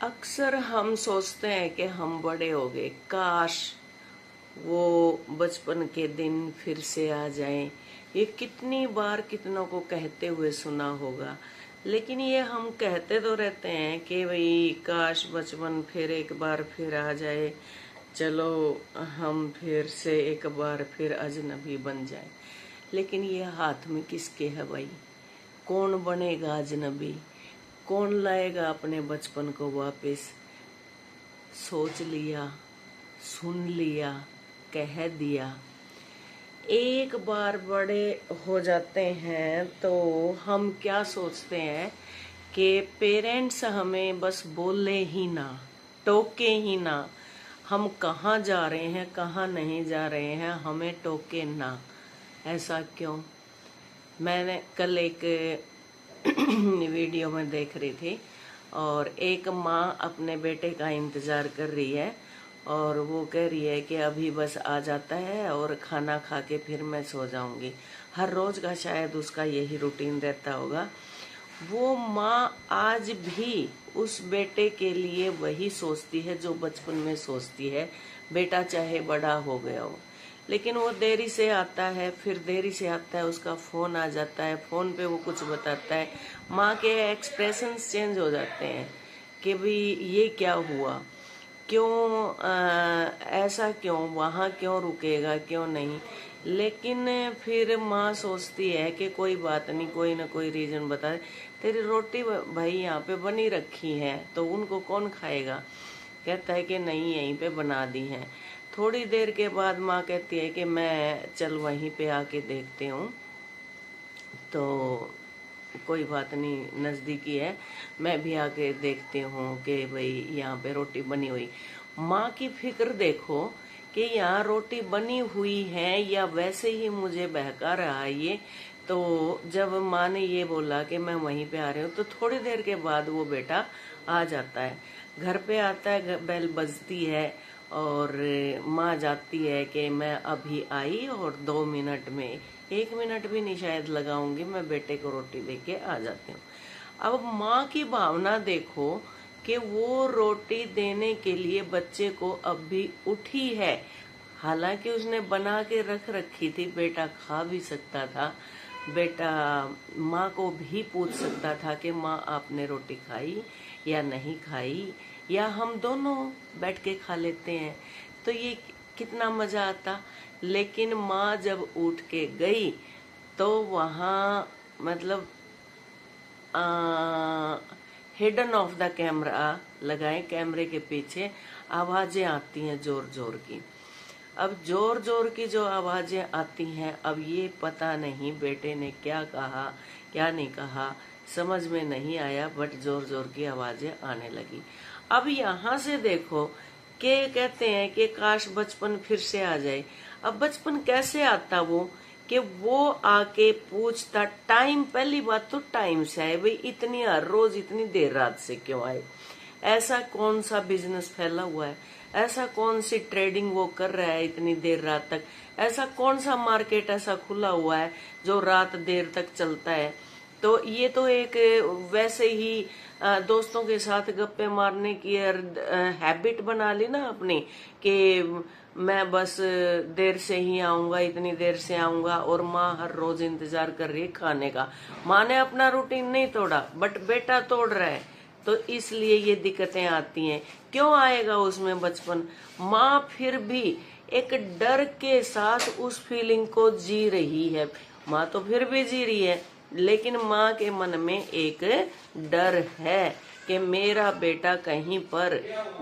अक्सर हम सोचते हैं कि हम बड़े हो गए, काश वो बचपन के दिन फिर से आ जाएं। ये कितनी बार कितनों को कहते हुए सुना होगा, लेकिन ये हम कहते तो रहते हैं कि भाई काश बचपन फिर एक बार फिर आ जाए, चलो हम फिर से एक बार फिर अजनबी बन जाए। लेकिन ये हाथ में किसके है भाई? कौन बनेगा अजनबी? कौन लाएगा अपने बचपन को वापस? सोच लिया, सुन लिया, कह दिया। एक बार बड़े हो जाते हैं तो हम क्या सोचते हैं कि पेरेंट्स हमें बस बोले ही ना, टोके ही ना। हम कहाँ जा रहे हैं, कहाँ नहीं जा रहे हैं, हमें टोके ना। ऐसा क्यों? मैंने कल एक वीडियो में देख रही थी और एक माँ अपने बेटे का इंतजार कर रही है और वो कह रही है कि अभी बस आ जाता है और खाना खा के फिर मैं सो जाऊंगी। हर रोज का शायद उसका यही रूटीन रहता होगा। वो माँ आज भी उस बेटे के लिए वही सोचती है जो बचपन में सोचती है, बेटा चाहे बड़ा हो गया हो। लेकिन वो देरी से आता है, फिर देरी से आता है, उसका फोन आ जाता है, फोन पे वो कुछ बताता है, माँ के एक्सप्रेशंस चेंज हो जाते हैं कि भाई ये क्या हुआ, क्यों ऐसा क्यों, वहाँ क्यों रुकेगा, क्यों नहीं। लेकिन फिर माँ सोचती है कि कोई बात नहीं, कोई ना कोई रीजन बता दे। तेरी रोटी भाई यहाँ पे बनी रखी है तो उनको कौन खाएगा? कहता है कि नहीं, यहीं पे बना दी है। थोड़ी देर के बाद माँ कहती है कि मैं चल वहीं पे आके देखती हूँ, तो कोई बात नहीं, नजदीकी है, मैं भी आके देखती हूँ कि भाई यहाँ पे रोटी बनी हुई। माँ की फिक्र देखो कि यहाँ रोटी बनी हुई है या वैसे ही मुझे बहका रहा है ये। तो जब माँ ने ये बोला कि मैं वहीं पे आ रही हूँ, तो थोड़ी देर के बाद वो बेटा आ जाता है, घर पे आता है, बेल बजती है और माँ जाती है कि मैं अभी आई और 2 मिनट में, 1 मिनट भी नहीं शायद लगाऊंगी, मैं बेटे को रोटी देके आ जाती हूँ। अब माँ की भावना देखो कि वो रोटी देने के लिए बच्चे को अब भी उठी है। हालांकि उसने बना के रख रखी थी, बेटा खा भी सकता था, बेटा माँ को भी पूछ सकता था कि माँ आपने रोटी खाई या नहीं खाई, या हम दोनों बैठ के खा लेते हैं, तो ये कितना मजा आता। लेकिन माँ जब उठ के गई तो वहाँ मतलब हिडन ऑफ द कैमरा लगाए, कैमरे के पीछे आवाजें आती हैं जोर जोर की। अब जोर जोर की जो आवाजें आती हैं, अब ये पता नहीं बेटे ने क्या कहा क्या नहीं कहा, समझ में नहीं आया, बट जोर जोर की आवाजें आने लगी। अब यहाँ से देखो कि कहते हैं कि काश बचपन फिर से आ जाए। अब बचपन कैसे आता वो कि वो आके पूछता टाइम, पहली बात तो टाइम से आए, भाई इतनी हर रोज इतनी देर रात से क्यों आए? ऐसा कौन सा बिजनेस फैला हुआ है, ऐसा कौन सी ट्रेडिंग वो कर रहा है इतनी देर रात तक, ऐसा कौन सा मार्केट ऐसा खुला हुआ है जो रात देर तक चलता है? तो ये तो एक वैसे ही दोस्तों के साथ गप्पे मारने की हैबिट बना ली ना अपनी, कि मैं बस देर से ही आऊंगा, इतनी देर से आऊंगा, और माँ हर रोज इंतजार कर रही है खाने का। माँ ने अपना रूटीन नहीं तोड़ा, बट बेटा तोड़ रहा है, तो इसलिए ये दिक्कतें आती हैं। क्यों आएगा उसमें बचपन? माँ फिर भी एक डर के साथ उस फीलिंग को जी रही है। माँ तो फिर भी जी रही है, लेकिन माँ के मन में एक डर है कि मेरा बेटा कहीं पर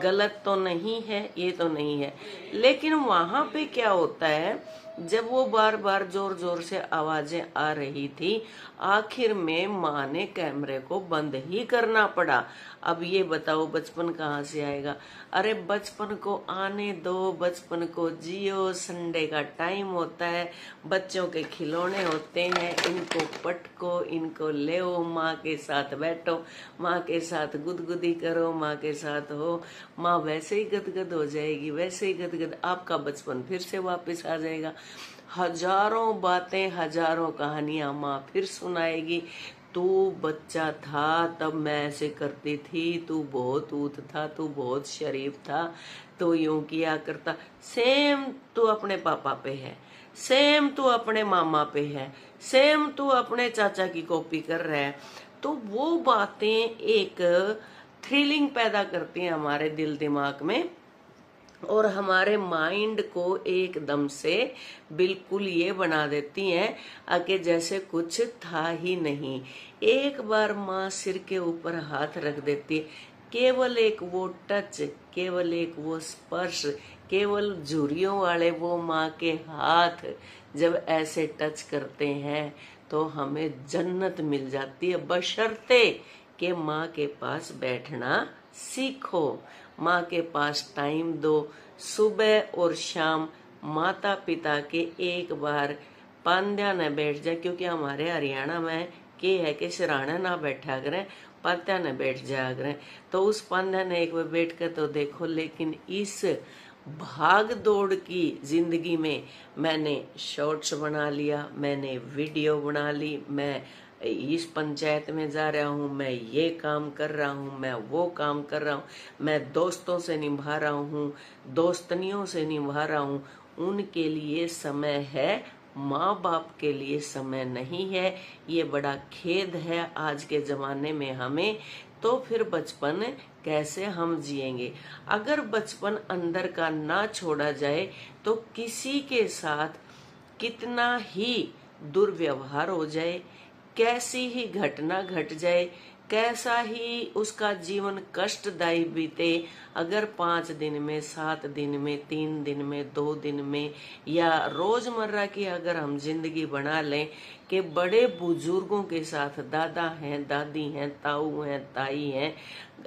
गलत तो नहीं है, ये तो नहीं है। लेकिन वहां पे क्या होता है, जब वो बार बार जोर जोर से आवाजें आ रही थी, आखिर में माँ ने कैमरे को बंद ही करना पड़ा। अब ये बताओ बचपन कहाँ से आएगा? अरे बचपन को आने दो, बचपन को जियो, संडे का टाइम होता है, बच्चों के खिलौने होते हैं, इनको पटको, इनको ले, माँ के साथ बैठो, माँ के साथ गुदगुदी करो, माँ के साथ हो, माँ वैसे ही गदगद हो जाएगी, वैसे ही गदगद, आपका बचपन फिर से वापस आ जाएगा। हजारों बातें, हजारों कहानियां माँ फिर सुनाएगी, तू बच्चा था तब मैं ऐसे करती थी, तू बहुत ऊत था, तू बहुत शरीफ था, तो यूं किया करता। सेम तू अपने पापा पे है, सेम तू अपने मामा पे है, सेम तू अपने चाचा की कॉपी कर रहा है। तो वो बातें एक थ्रिलिंग पैदा करती हैं हमारे दिल दिमाग में, और हमारे माइंड को एकदम से बिल्कुल ये बना देती हैं कि जैसे कुछ था ही नहीं। एक बार माँ सिर के ऊपर हाथ रख देती है, केवल एक वो टच, केवल एक वो स्पर्श, केवल झुर्रियों वाले वो माँ के हाथ जब ऐसे टच करते हैं तो हमें जन्नत मिल जाती है, बशर्ते कि माँ के पास बैठना सीखो, माँ के पास टाइम दो। सुबह और शाम माता पिता के एक बार पांध्या न बैठ जाए, क्योंकि हमारे हरियाणा में के है कि सिराना ना बैठा करें, पांध्या न बैठ जाया करें। तो उस पांध्या ने एक बार बैठ कर तो देखो। लेकिन इस भाग दौड़ की जिंदगी में मैंने शॉर्ट्स बना लिया, मैंने वीडियो बना ली, मैं इस पंचायत में जा रहा हूँ, मैं ये काम कर रहा हूँ, मैं वो काम कर रहा हूँ, मैं दोस्तों से निभा रहा हूँ, दोस्तनियों से निभा रहा हूँ। उनके लिए समय है, माँ बाप के लिए समय नहीं है। ये बड़ा खेद है आज के जमाने में हमें। तो फिर बचपन कैसे हम जिएंगे? अगर बचपन अंदर का ना छोड़ा जाए तो किसी के साथ कितना ही दुर्व्यवहार हो जाए, कैसी ही घटना घट जाए, कैसा ही उसका जीवन कष्टदायी बीते, अगर 5 दिन में, 7 दिन में, 3 दिन में, 2 दिन में, या रोजमर्रा की अगर हम जिंदगी बना लें कि बड़े बुजुर्गों के साथ, दादा हैं, दादी हैं, ताऊ हैं, ताई हैं,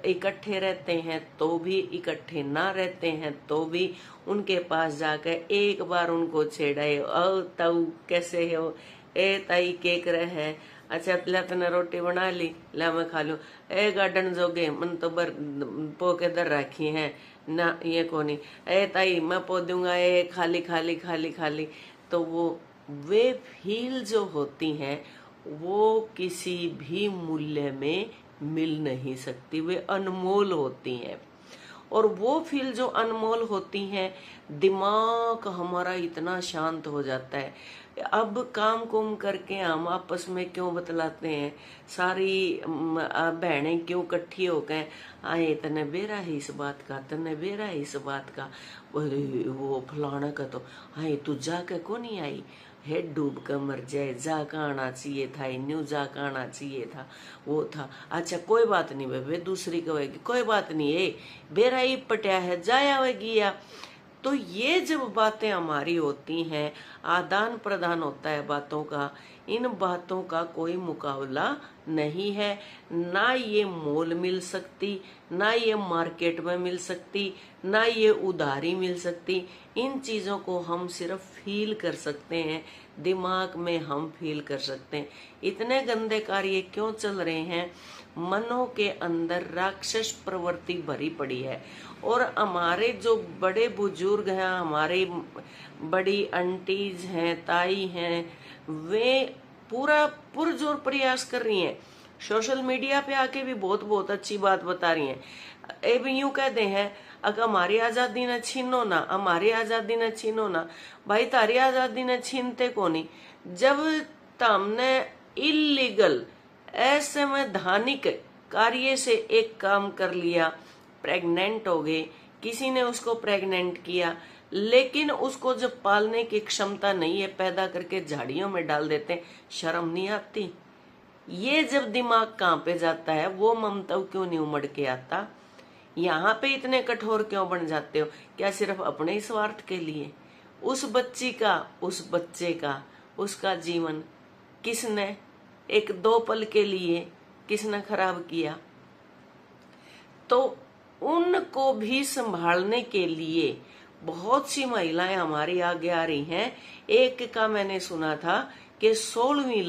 इकट्ठे रहते हैं तो भी, इकट्ठे ना रहते हैं तो भी, उनके पास जाकर एक बार उनको छेड़ाए, ओ ताऊ कैसे हो, ए ताई के करे है, अच्छा ला तने रोटी बना ली, ला मैं खा लूं, ए गार्डन जोगे मन तो बर पो के दर रखी है ना, ये कोनी, ए ताई मैं पो दूंगा, ए खाली खाली खाली खाली। तो वो वे फील जो होती हैं वो किसी भी मूल्य में मिल नहीं सकती, वे अनमोल होती हैं। और वो फील जो अनमोल होती हैं, दिमाग हमारा इतना शांत हो जाता है। अब काम कुम करके हम आपस में क्यों बतलाते हैं, सारी बहनें क्यों इकट्ठी हो गए, आए तने बेरा है इस बात का, तने बेरा है इस बात का, वो फलाना का तो आए तू जाके को नहीं आई, हेड डूब कर मर जाए, जा का आना चाहिए था, न्यू जा का आना चाहिए था, वो था, अच्छा कोई बात नहीं बेबे, दूसरी कहेगी कोई बात नहीं है, बेरा ही पटिया है, जाया वेगी या। तो ये जब बातें हमारी होती हैं, आदान प्रदान होता है बातों का, इन बातों का कोई मुकाबला नहीं है, ना ये मोल मिल सकती, ना ये मार्केट में मिल सकती, ना ये उधारी मिल सकती। इन चीजों को हम सिर्फ फील कर सकते हैं, दिमाग में हम फील कर सकते हैं। इतने गंदे कार्य क्यों चल रहे हैं? मनों के अंदर राक्षस प्रवृत्ति भरी पड़ी है। और हमारे जो बड़े बुजुर्ग हैं, हमारे बड़ी आंटीज हैं, ताई हैं, वे पूरा पुरजोर प्रयास कर रही हैं, सोशल मीडिया पे आके भी बहुत बहुत अच्छी बात बता रही हैं। ए भी यूं कहते हैं अगर हमारी आजादी न छीनो ना, हमारी आजादी न छीनो ना, भाई तारी आजादी न छीनते को नहीं। जब तुमने इलीगल असंवैधानिक कार्य से एक काम कर लिया, प्रेग्नेंट हो गए, किसी ने उसको प्रेग्नेंट किया, लेकिन उसको जब पालने की क्षमता नहीं है, पैदा करके झाड़ियों में डाल देते हैं, शर्म नहीं आती? ये जब दिमाग कहाँ पे जाता है, वो ममता क्यों नहीं उमड़ के आता? यहाँ पे इतने कठोर क्यों बन जाते हो? क्या सिर्फ अपने ही स्वार्थ के लिए? उस बच्ची का, उस बच्चे का, उसका जीवन किसने एक 2 पल के लिए किसने खराब किया? तो उनको भी संभालने के लिए बहुत सी महिलाएं हमारी आगे आ रही हैं। एक का मैंने सुना था कि 16वीं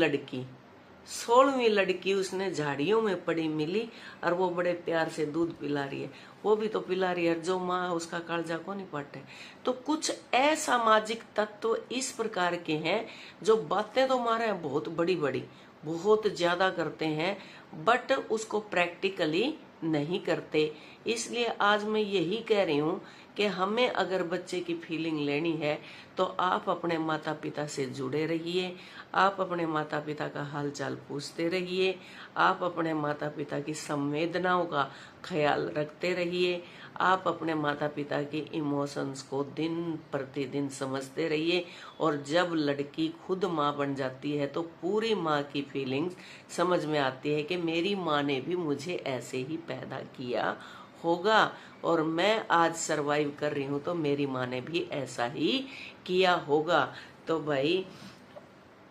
लड़की उसने झाड़ियों में पड़ी मिली और वो बड़े प्यार से दूध पिला रही है। वो भी तो पिला रही है जो माँ उसका कालजा को नहीं पाटे। तो कुछ असामाजिक तत्व इस प्रकार के हैं जो बातें तो मारे हैं बहुत बड़ी बड़ी, बहुत ज्यादा करते हैं, बट उसको प्रैक्टिकली नहीं करते। इसलिए आज मैं यही कह रही हूँ कि हमें अगर बच्चे की फीलिंग लेनी है तो आप अपने माता पिता से जुड़े रहिए, आप अपने माता पिता का हालचाल पूछते रहिए, आप अपने माता पिता की संवेदनाओं का ख्याल रखते रहिए, आप अपने माता पिता के इमोशंस को दिन प्रतिदिन समझते रहिए। और जब लड़की खुद माँ बन जाती है तो पूरी माँ की फीलिंग्स समझ में आती है कि मेरी माँ ने भी मुझे ऐसे ही पैदा किया होगा, और मैं आज सरवाइव कर रही हूँ तो मेरी माँ ने भी ऐसा ही किया होगा। तो भाई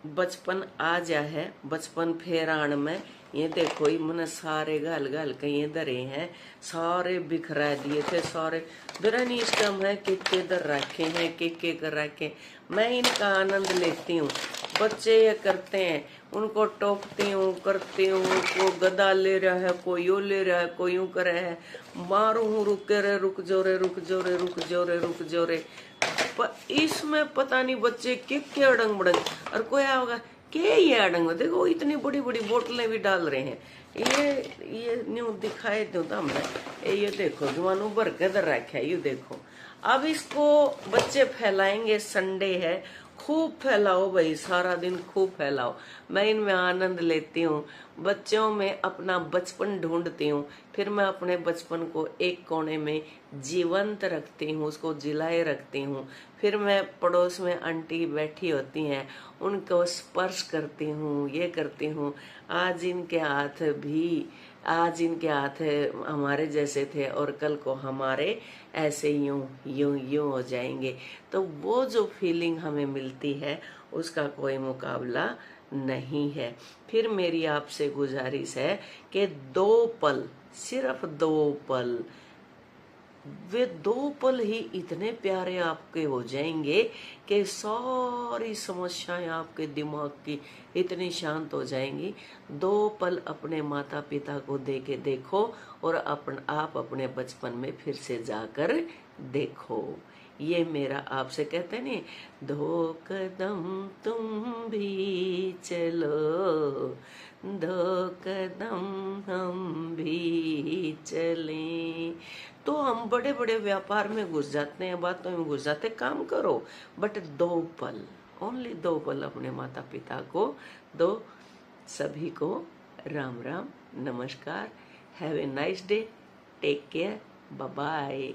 बचपन आ जा है, बचपन फेर आन में। ये देखो ये मैंने सारे घाल घाल के ये धरे हैं, सारे बिखरा दिए थे सारे। दरानी स्टम है के दर रखे हैं, के कर रखे। मैं इनका आनंद लेती हूँ। बच्चे ये करते हैं, उनको टोकती हूँ, करती हूँ, को गदा ले रहा है, कोई यो ले रहा है, कोई यूं कर रहा है, मारू हूँ, रुक रे, रुक जो रे, रुक जो रे, रुक जो रे, रुक जो रे। पर इसमें पता नहीं बच्चे के अड़ंग बड़ंग, और कोई होगा के ये अड़ंग, देखो इतनी बड़ी बड़ी बोतलें भी डाल रहे हैं। ये न्यू दिखाए दो तो हमने, ये देखो जवानों भर के दर रखा है, ये देखो। अब इसको बच्चे फैलाएंगे, संडे है, खूब फैलाओ भाई, सारा दिन खूब फैलाओ। मैं इनमें आनंद लेती हूँ, बच्चों में अपना बचपन ढूंढती हूँ, फिर मैं अपने बचपन को एक कोने में जीवंत रखती हूँ, उसको जिलाए रखती हूँ। फिर मैं पड़ोस में आंटी बैठी होती हैं, उनको स्पर्श करती हूँ, ये करती हूँ। आज इनके हाथ हमारे जैसे थे और कल को हमारे ऐसे यूं यूं यूं हो जाएंगे। तो वो जो फीलिंग हमें मिलती है उसका कोई मुकाबला नहीं है। फिर मेरी आपसे गुजारिश है कि 2 पल, सिर्फ 2 पल, वे 2 पल ही इतने प्यारे आपके हो जाएंगे कि सारी समस्याएं आपके दिमाग की इतनी शांत हो जाएंगी। 2 पल अपने माता पिता को दे के देखो, और आप अपने बचपन में फिर से जाकर देखो। ये मेरा आपसे कहते नहीं, 2 कदम तुम भी चलो, 2 कदम हम भी चलें। तो हम बड़े बड़े व्यापार में घुस जाते हैं, बातों में घुस जाते, काम करो, बट 2 पल, ओनली 2 पल अपने माता पिता को दो। सभी को राम राम, नमस्कार, have a nice day, take care, bye bye.